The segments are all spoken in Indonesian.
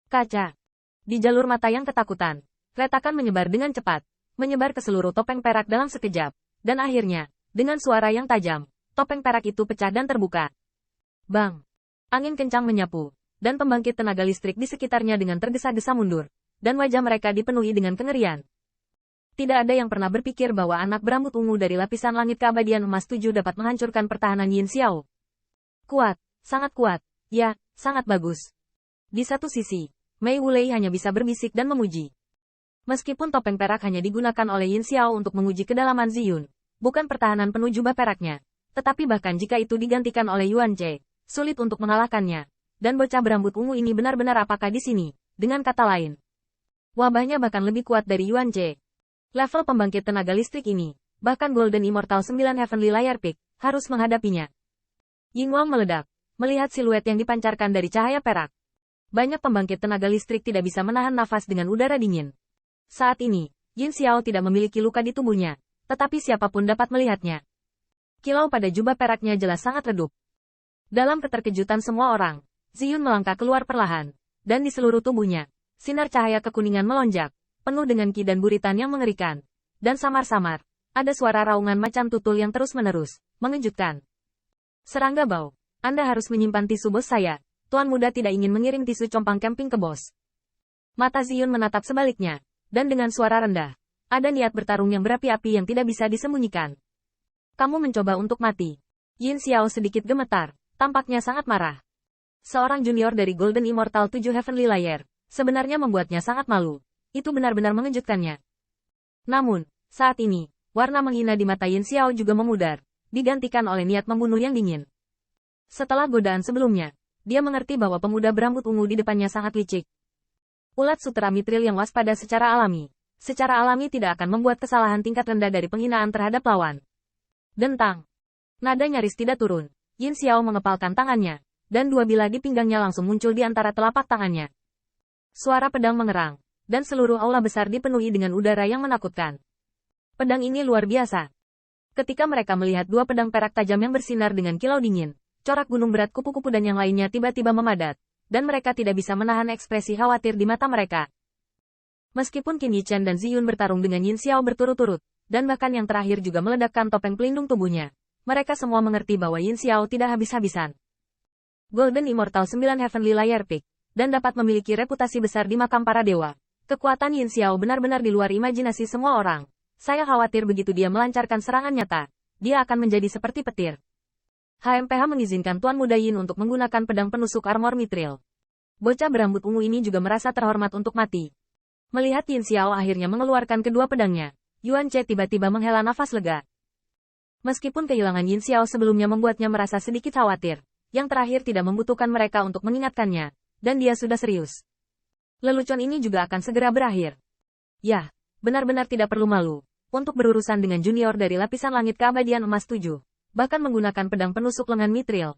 Kaca. Di jalur mata yang ketakutan, retakan menyebar dengan cepat, menyebar ke seluruh topeng perak dalam sekejap, dan akhirnya, dengan suara yang tajam, topeng perak itu pecah dan terbuka. Bang! Angin kencang menyapu, dan pembangkit tenaga listrik di sekitarnya dengan tergesa-gesa mundur, dan wajah mereka dipenuhi dengan kengerian. Tidak ada yang pernah berpikir bahwa anak berambut ungu dari lapisan langit keabadian emas 7 dapat menghancurkan pertahanan Yin Xiao. Kuat, sangat kuat, ya, sangat bagus. Di satu sisi, Mei Wulei hanya bisa berbisik dan memuji. Meskipun topeng perak hanya digunakan oleh Yin Xiao untuk menguji kedalaman Ziyun, bukan pertahanan penuh jubah peraknya, tetapi bahkan jika itu digantikan oleh Yuan Che, sulit untuk mengalahkannya. Dan bocah berambut ungu ini benar-benar apakah di sini, dengan kata lain. Wabahnya bahkan lebih kuat dari Yuan Che. Level pembangkit tenaga listrik ini, bahkan Golden Immortal 9 Heavenly Layer Peak, harus menghadapinya. Ying Wang meledak, melihat siluet yang dipancarkan dari cahaya perak. Banyak pembangkit tenaga listrik tidak bisa menahan nafas dengan udara dingin. Saat ini, Yin Xiao tidak memiliki luka di tubuhnya, tetapi siapapun dapat melihatnya. Kilau pada jubah peraknya jelas sangat redup. Dalam keterkejutan semua orang, Ziyun melangkah keluar perlahan, dan di seluruh tubuhnya, sinar cahaya kekuningan melonjak, penuh dengan ki dan buritan yang mengerikan. Dan samar-samar, ada suara raungan macan tutul yang terus-menerus, mengejutkan. Serangga bau, Anda harus menyimpan tisu bos saya. Tuan muda tidak ingin mengirim tisu compang camping ke bos. Mata Ziyun menatap sebaliknya, dan dengan suara rendah, ada niat bertarung yang berapi-api yang tidak bisa disembunyikan. Kamu mencoba untuk mati. Yin Xiao sedikit gemetar, tampaknya sangat marah. Seorang junior dari Golden Immortal 7 Heavenly Layer, sebenarnya membuatnya sangat malu. Itu benar-benar mengejutkannya. Namun, saat ini, warna menghina di mata Yin Xiao juga memudar, digantikan oleh niat membunuh yang dingin. Setelah godaan sebelumnya, dia mengerti bahwa pemuda berambut ungu di depannya sangat licik. Ulat sutera mitril yang waspada secara alami tidak akan membuat kesalahan tingkat rendah dari penghinaan terhadap lawan. Dentang. Nada nyaris tidak turun. Yin Xiao mengepalkan tangannya, dan dua bilah di pinggangnya langsung muncul di antara telapak tangannya. Suara pedang mengerang, dan seluruh aula besar dipenuhi dengan udara yang menakutkan. Pedang ini luar biasa. Ketika mereka melihat dua pedang perak tajam yang bersinar dengan kilau dingin, corak gunung berat kupu-kupu dan yang lainnya tiba-tiba memadat, dan mereka tidak bisa menahan ekspresi khawatir di mata mereka. Meskipun Qin Yichen dan Ziyun bertarung dengan Yin Xiao berturut-turut, dan bahkan yang terakhir juga meledakkan topeng pelindung tubuhnya, mereka semua mengerti bahwa Yin Xiao tidak habis-habisan. Golden Immortal 9 Heavenly Layer Peak, dan dapat memiliki reputasi besar di makam para dewa. Kekuatan Yin Xiao benar-benar di luar imajinasi semua orang. Saya khawatir begitu dia melancarkan serangan nyata, dia akan menjadi seperti petir. HMPH mengizinkan Tuan Muda Yin untuk menggunakan pedang penusuk armor mitril. Bocah berambut ungu ini juga merasa terhormat untuk mati. Melihat Yin Xiao akhirnya mengeluarkan kedua pedangnya, Yuan Che tiba-tiba menghela nafas lega. Meskipun kehilangan Yin Xiao sebelumnya membuatnya merasa sedikit khawatir, yang terakhir tidak membutuhkan mereka untuk mengingatkannya, dan dia sudah serius. Lelucon ini juga akan segera berakhir. Yah, benar-benar tidak perlu malu, untuk berurusan dengan junior dari lapisan langit keabadian emas 7. Bahkan menggunakan pedang penusuk lengan mitril.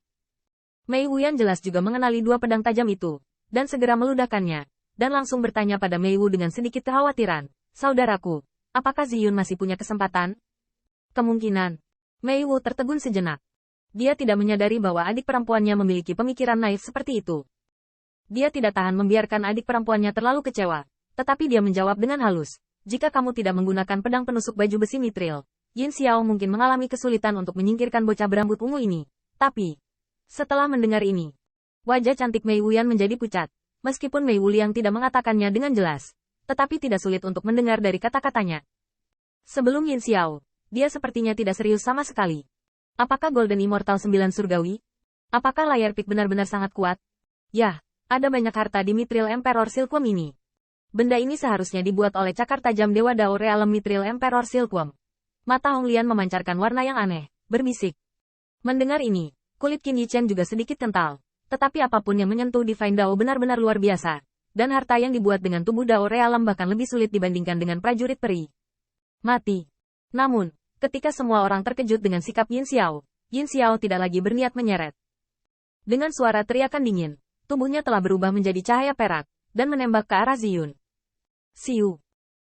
Mei Wuyan jelas juga mengenali dua pedang tajam itu, dan segera meludahkannya, dan langsung bertanya pada Mei Wu dengan sedikit kekhawatiran, "Saudaraku, apakah Ziyun masih punya kesempatan?" Kemungkinan. Mei Wu tertegun sejenak. Dia tidak menyadari bahwa adik perempuannya memiliki pemikiran naif seperti itu. Dia tidak tahan membiarkan adik perempuannya terlalu kecewa, tetapi dia menjawab dengan halus, "Jika kamu tidak menggunakan pedang penusuk baju besi mitril, Yin Xiao mungkin mengalami kesulitan untuk menyingkirkan bocah berambut ungu ini. Tapi, setelah mendengar ini, wajah cantik Mei Wuyan menjadi pucat. Meskipun Mei Wuliang tidak mengatakannya dengan jelas, tetapi tidak sulit untuk mendengar dari kata-katanya. Sebelum Yin Xiao, dia sepertinya tidak serius sama sekali. Apakah Golden Immortal 9 surgawi? Apakah Layer Peak benar-benar sangat kuat? Yah, ada banyak harta di Mithril Emperor Silkworm ini. Benda ini seharusnya dibuat oleh cakar tajam Dewa Dao Realem Mithril Emperor Silkworm. Mata Hong Lian memancarkan warna yang aneh, berbisik. Mendengar ini, kulit Qin Yichen juga sedikit kental. Tetapi apapun yang menyentuh Divine Dao benar-benar luar biasa. Dan harta yang dibuat dengan tubuh Dao Realem bahkan lebih sulit dibandingkan dengan prajurit peri. Mati. Namun, ketika semua orang terkejut dengan sikap Yin Xiao tidak lagi berniat menyeret. Dengan suara teriakan dingin, tubuhnya telah berubah menjadi cahaya perak, dan menembak ke arah Ziyun. Siu.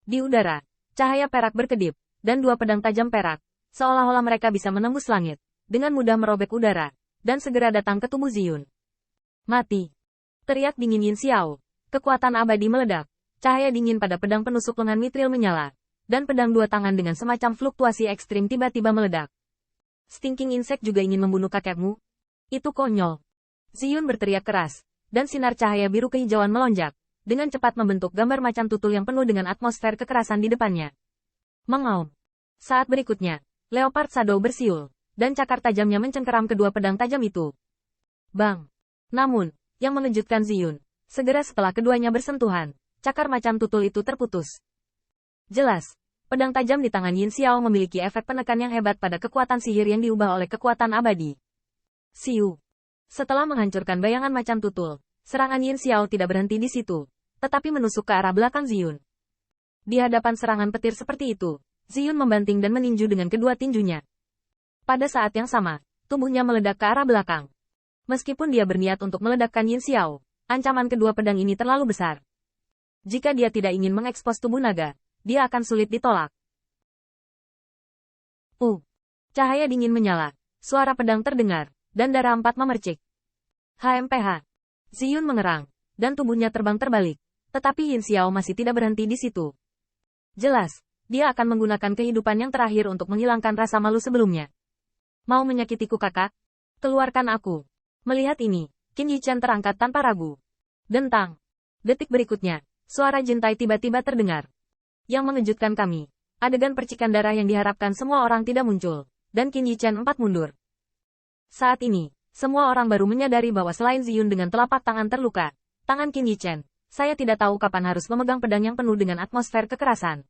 Di udara, cahaya perak berkedip, dan dua pedang tajam perak, seolah-olah mereka bisa menembus langit, dengan mudah merobek udara, dan segera datang ke tubuh Ziyun. Mati. Teriak dingin Yin Xiao, Kekuatan abadi meledak. Cahaya dingin pada pedang penusuk lengan Mithril menyala. Dan pedang dua tangan dengan semacam fluktuasi ekstrim tiba-tiba meledak. Stinking Insect juga ingin membunuh kakekmu? Itu konyol. Ziyun berteriak keras. Dan sinar cahaya biru kehijauan melonjak. Dengan cepat membentuk gambar macan tutul yang penuh dengan atmosfer kekerasan di depannya. Mengaum. Saat berikutnya, Leopard Shadow bersiul. Dan cakar tajamnya mencengkeram kedua pedang tajam itu. Bang! Namun, yang mengejutkan Ziyun, segera setelah keduanya bersentuhan, cakar macan tutul itu terputus. Jelas, pedang tajam di tangan Yin Xiao memiliki efek penekan yang hebat pada kekuatan sihir yang diubah oleh kekuatan abadi. Siu. Setelah menghancurkan bayangan macan tutul, serangan Yin Xiao tidak berhenti di situ, tetapi menusuk ke arah belakang Ziyun. Di hadapan serangan petir seperti itu, Ziyun membanting dan meninju dengan kedua tinjunya. Pada saat yang sama, tubuhnya meledak ke arah belakang. Meskipun dia berniat untuk meledakkan Yin Xiao, ancaman kedua pedang ini terlalu besar. Jika dia tidak ingin mengekspos tubuh naga, dia akan sulit ditolak. Cahaya dingin menyala, suara pedang terdengar, dan darah empat memercik. HMPH. Ziyun mengerang, dan tubuhnya terbang terbalik. Tetapi Yin Xiao masih tidak berhenti di situ. Jelas, dia akan menggunakan kehidupan yang terakhir untuk menghilangkan rasa malu sebelumnya. Mau menyakitiku kakak? Keluarkan aku. Melihat ini, Qin Yichen terangkat tanpa ragu. Dentang. Detik berikutnya, suara jintai tiba-tiba terdengar. Yang mengejutkan kami, adegan percikan darah yang diharapkan semua orang tidak muncul, dan Qin Yichen 4 mundur. Saat ini, semua orang baru menyadari bahwa selain Ziyun dengan telapak tangan terluka, tangan Qin Yichen, saya tidak tahu kapan harus memegang pedang yang penuh dengan atmosfer kekerasan.